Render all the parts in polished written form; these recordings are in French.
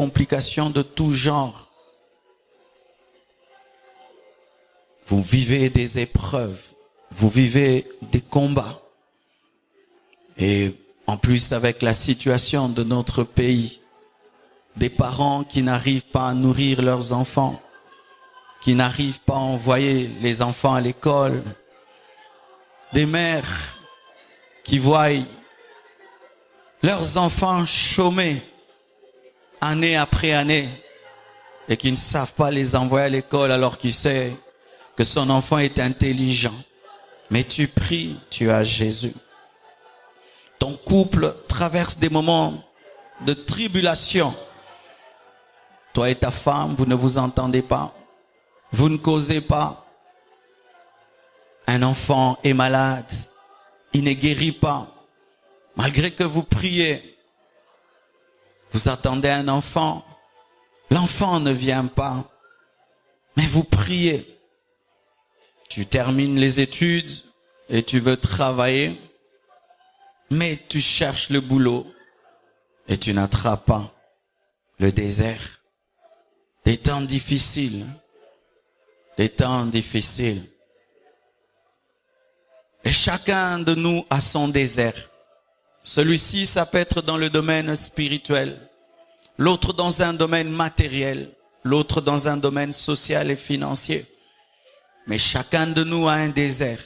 complications de tout genre. Vous vivez des épreuves, vous vivez des combats. Et en plus avec la situation de notre pays, des parents qui n'arrivent pas à nourrir leurs enfants, qui n'arrivent pas à envoyer les enfants à l'école, des mères qui voient leurs enfants chômer année après année et qui ne savent pas les envoyer à l'école alors qu'ils savent que son enfant est intelligent. Mais tu pries, tu as Jésus. Ton couple traverse des moments de tribulation. Toi et ta femme, vous ne vous entendez pas. Vous ne causez pas. Un enfant est malade. Il ne guérit pas. Malgré que vous priez, vous attendez un enfant. L'enfant ne vient pas. Mais vous priez. Tu termines les études et tu veux travailler. Mais tu cherches le boulot et tu n'attrapes pas le désert. Des temps difficiles. Des temps difficiles. Et chacun de nous a son désert. Celui-ci, ça peut être dans le domaine spirituel. L'autre dans un domaine matériel. L'autre dans un domaine social et financier. Mais chacun de nous a un désert.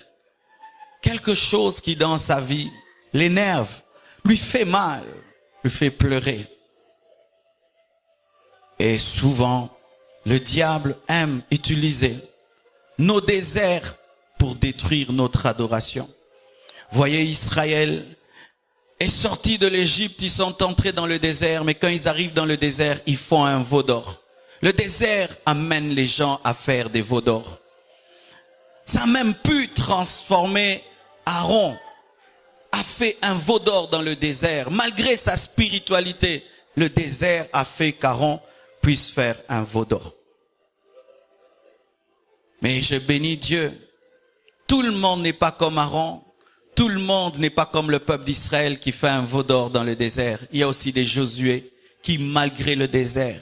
Quelque chose qui dans sa vie l'énerve, lui fait mal, lui fait pleurer. Et souvent, le diable aime utiliser nos déserts pour détruire notre adoration. Voyez, Israël est sorti de l'Égypte, ils sont entrés dans le désert, mais quand ils arrivent dans le désert, ils font un veau d'or. Le désert amène les gens à faire des veaux d'or. Ça a même pu transformer Aaron, a fait un veau d'or dans le désert. Malgré sa spiritualité, le désert a fait qu'Aaron puisse faire un veau d'or. Mais je bénis Dieu. Tout le monde n'est pas comme Aaron. Tout le monde n'est pas comme le peuple d'Israël qui fait un veau d'or dans le désert. Il y a aussi des Josué qui, malgré le désert,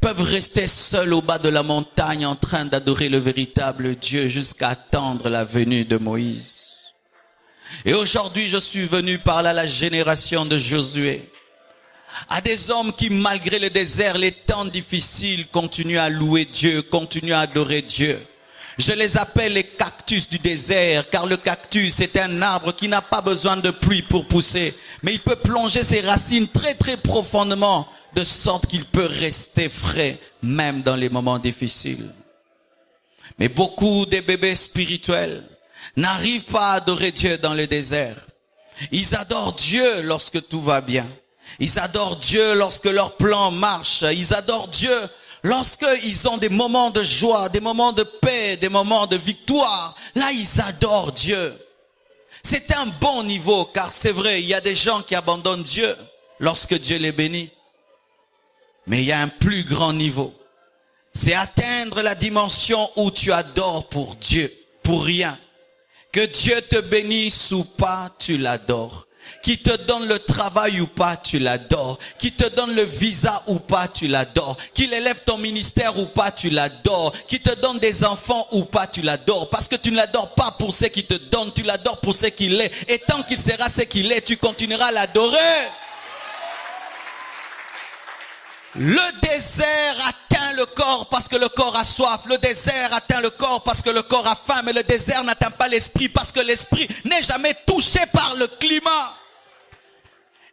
peuvent rester seuls au bas de la montagne en train d'adorer le véritable Dieu jusqu'à attendre la venue de Moïse. Et aujourd'hui, je suis venu parler à la génération de Josué, à des hommes qui, malgré le désert, les temps difficiles, continuent à louer Dieu, continuent à adorer Dieu. Je les appelle les cactus du désert, car le cactus est un arbre qui n'a pas besoin de pluie pour pousser, mais il peut plonger ses racines très très profondément, de sorte qu'il peut rester frais, même dans les moments difficiles. Mais beaucoup des bébés spirituels n'arrivent pas à adorer Dieu dans le désert. Ils adorent Dieu lorsque tout va bien. Ils adorent Dieu lorsque leur plan marche. Ils adorent Dieu lorsqu'ils ont des moments de joie, des moments de paix, des moments de victoire. Là, ils adorent Dieu. C'est un bon niveau, car c'est vrai, il y a des gens qui abandonnent Dieu lorsque Dieu les bénit. Mais il y a un plus grand niveau. C'est atteindre la dimension où tu adores pour Dieu, pour rien. Que Dieu te bénisse ou pas, tu l'adores. Qui te donne le travail ou pas, tu l'adores. Qui te donne le visa ou pas, tu l'adores. Qu'il élève ton ministère ou pas, tu l'adores. Qui te donne des enfants ou pas, tu l'adores. Parce que tu ne l'adores pas pour ce qu'il te donne, tu l'adores pour ce qu'il est. Et tant qu'il sera ce qu'il est, tu continueras à l'adorer. Le désert atteint le corps parce que le corps a soif. Le désert atteint le corps parce que le corps a faim. Mais le désert n'atteint pas l'esprit parce que l'esprit n'est jamais touché par le climat.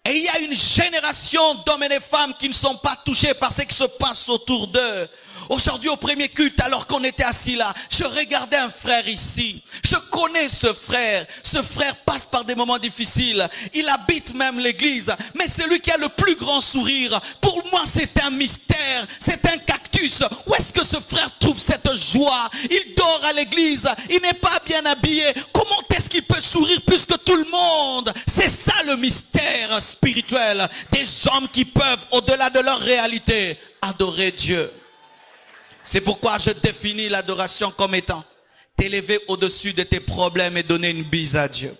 Et il y a une génération d'hommes et de femmes qui ne sont pas touchés par ce qui se passe autour d'eux. Aujourd'hui, au premier culte, alors qu'on était assis là, je regardais un frère ici. Je connais ce frère. Ce frère passe par des moments difficiles. Il habite même l'église. Mais c'est lui qui a le plus grand sourire. Pour moi, c'est un mystère. C'est un cactus. Où est-ce que ce frère trouve cette joie? Il dort à l'église. Il n'est pas bien habillé. Comment est-ce qu'il peut sourire plus que tout le monde? C'est ça le mystère spirituel. Des hommes qui peuvent, au-delà de leur réalité, adorer Dieu. C'est pourquoi je définis l'adoration comme étant t'élever au-dessus de tes problèmes et donner une bise à Dieu.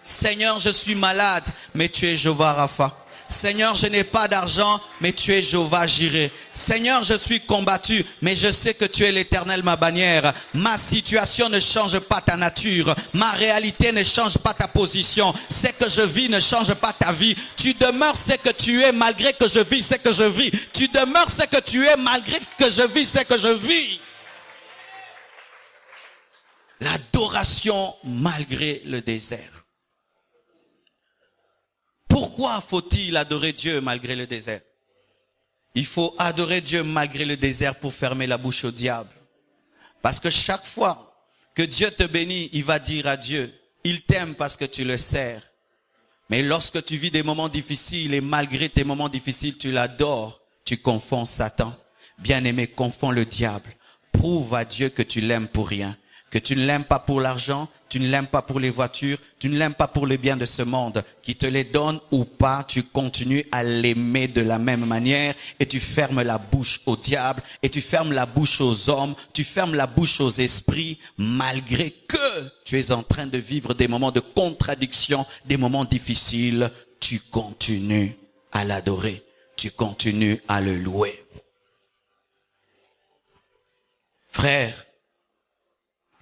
Seigneur, je suis malade, mais tu es Jéhovah Rapha. Seigneur, je n'ai pas d'argent, mais tu es Jéhovah Jireh. Seigneur, je suis combattu, mais je sais que tu es l'Éternel, ma bannière. Ma situation ne change pas ta nature. Ma réalité ne change pas ta position. Ce que je vis ne change pas ta vie. Tu demeures ce que tu es malgré que je vis ce que je vis. Tu demeures ce que tu es malgré que je vis ce que je vis. L'adoration malgré le désert. Pourquoi faut-il adorer Dieu malgré le désert? Il faut adorer Dieu malgré le désert pour fermer la bouche au diable. Parce que chaque fois que Dieu te bénit, il va dire à Dieu, il t'aime parce que tu le sers. Mais lorsque tu vis des moments difficiles et malgré tes moments difficiles, tu l'adores, tu confonds Satan. Bien-aimé, confonds le diable. Prouve à Dieu que tu l'aimes pour rien. Que tu ne l'aimes pas pour l'argent, tu ne l'aimes pas pour les voitures, tu ne l'aimes pas pour les biens de ce monde. Qui te les donne ou pas, tu continues à l'aimer de la même manière et tu fermes la bouche au diable et tu fermes la bouche aux hommes, tu fermes la bouche aux esprits malgré que tu es en train de vivre des moments de contradiction, des moments difficiles. Tu continues à l'adorer, tu continues à le louer. Frère,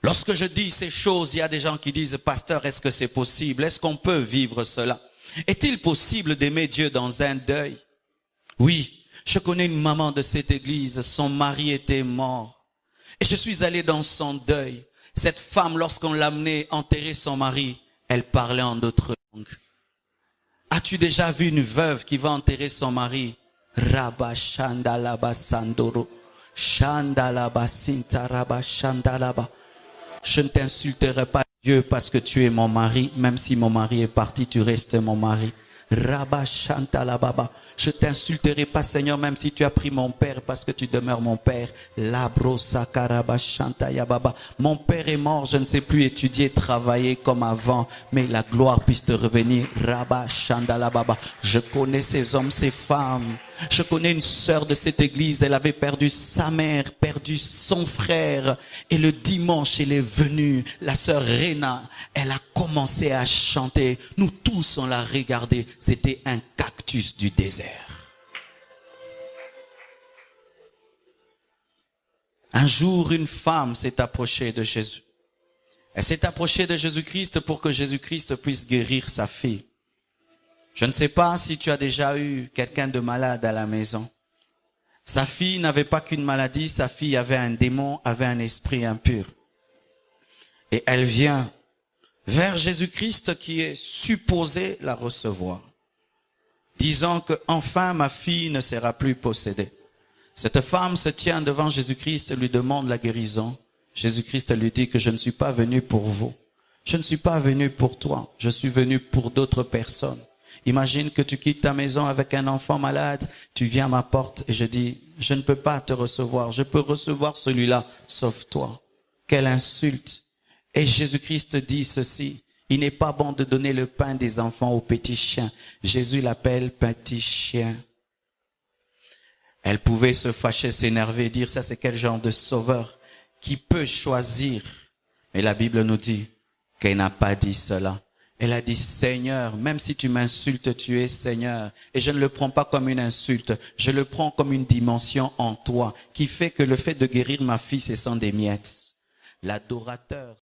lorsque je dis ces choses, il y a des gens qui disent, pasteur, est-ce que c'est possible? Est-ce qu'on peut vivre cela? Est-il possible d'aimer Dieu dans un deuil? Oui, je connais une maman de cette église, son mari était mort. Et je suis allé dans son deuil. Cette femme, lorsqu'on l'a amenée enterrer son mari, elle parlait en d'autres langues. As-tu déjà vu une veuve qui va enterrer son mari? Rabba Shandalaba Sandoro. Shandalaba Sintaraba Shandalaba. Je ne t'insulterai pas, Dieu, parce que tu es mon mari. Même si mon mari est parti, tu restes mon mari. Rabba Shantalababa. Je t'insulterai pas, Seigneur, même si tu as pris mon père, parce que tu demeures mon père. Labro Sakaraba Shantayababa. Mon père est mort, je ne sais plus étudier, travailler comme avant, mais la gloire puisse te revenir. Rabba Shandalababa. Je connais ces hommes, ces femmes. Je connais une sœur de cette église, elle avait perdu sa mère, perdu son frère. Et le dimanche, elle est venue, la sœur Réna, elle a commencé à chanter. Nous tous, on l'a regardé. C'était un cactus du désert. Un jour, une femme s'est approchée de Jésus. Elle s'est approchée de Jésus-Christ pour que Jésus-Christ puisse guérir sa fille. Je ne sais pas si tu as déjà eu quelqu'un de malade à la maison. Sa fille n'avait pas qu'une maladie, sa fille avait un démon, avait un esprit impur. Et elle vient vers Jésus-Christ qui est supposé la recevoir, disant que enfin ma fille ne sera plus possédée. Cette femme se tient devant Jésus-Christ et lui demande la guérison. Jésus-Christ lui dit que je ne suis pas venu pour vous. Je ne suis pas venu pour toi. Je suis venu pour d'autres personnes. Imagine que tu quittes ta maison avec un enfant malade, tu viens à ma porte et je dis, je ne peux pas te recevoir, je peux recevoir celui-là, sauf toi. Quelle insulte! Et Jésus-Christ dit ceci, il n'est pas bon de donner le pain des enfants aux petits chiens. Jésus l'appelle petit chien. Elle pouvait se fâcher, s'énerver, dire ça c'est quel genre de sauveur qui peut choisir. Mais la Bible nous dit qu'elle n'a pas dit cela. Elle a dit, Seigneur, même si tu m'insultes, tu es Seigneur. Et je ne le prends pas comme une insulte, je le prends comme une dimension en toi qui fait que le fait de guérir ma fille, ce sont des miettes. L'adorateur